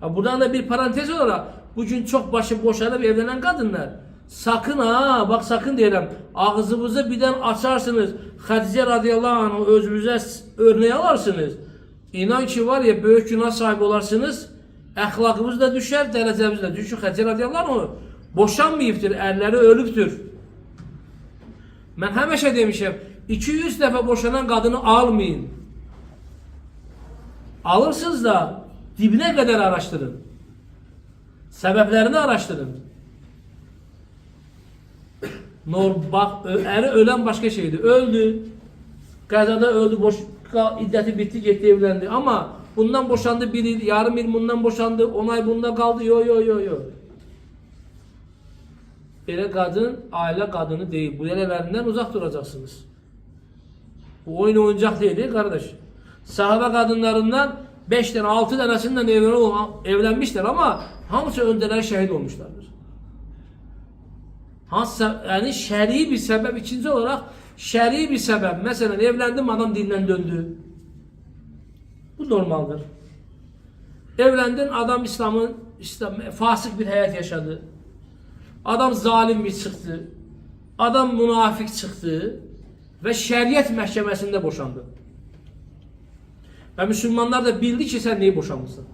Buradan da bir parantez olarak bugün çok başı boşanıp evlenen kadınlar sakın ha bak sakın diyelim ağzınızı birden açarsınız Hatice radıyallahu anh özünüze örneği alarsınız. İnan ki var ya büyük günah sahibi olarsınız. Əxlaqımız da düşer, derecemiz de düşür. Hatice radıyallahu anh boşanmayıptır, erleri ölüptür. Ben həmişə demişim 200 defa boşanan kadını almayın. Alırsınız da dibine kadar araştırın. Sebeplerini araştırın. Bak, eri ölen başka şeydi. Öldü. Kazada öldü. İddeti bitti, gitti, evlendi. Ama bundan boşandı bir yıl, yarım yıl bundan boşandı, 10 ay bunda kaldı. Yo. Böyle kadın, aile kadını değil. Bu yerlerinden uzak duracaksınız. Bu oyun oyuncak değil kardeş. Sahabe kadınlarından 5 tane 6 tanesinden evlenmişler ama hamısı öndeler şehit olmuşlardır. Yani şer'i bir sebep, ikinci olarak şer'i bir sebep. Mesela evlendim adam dinden döndü. Bu normaldir. Evlendin adam İslam fasık bir hayat yaşadı. Adam zalim bir çıktı. Adam münafık çıktı. Ve şeriat məhkəməsində boşandı. Ve Müslümanlar da bildi ki sen neyi boşanmışsın.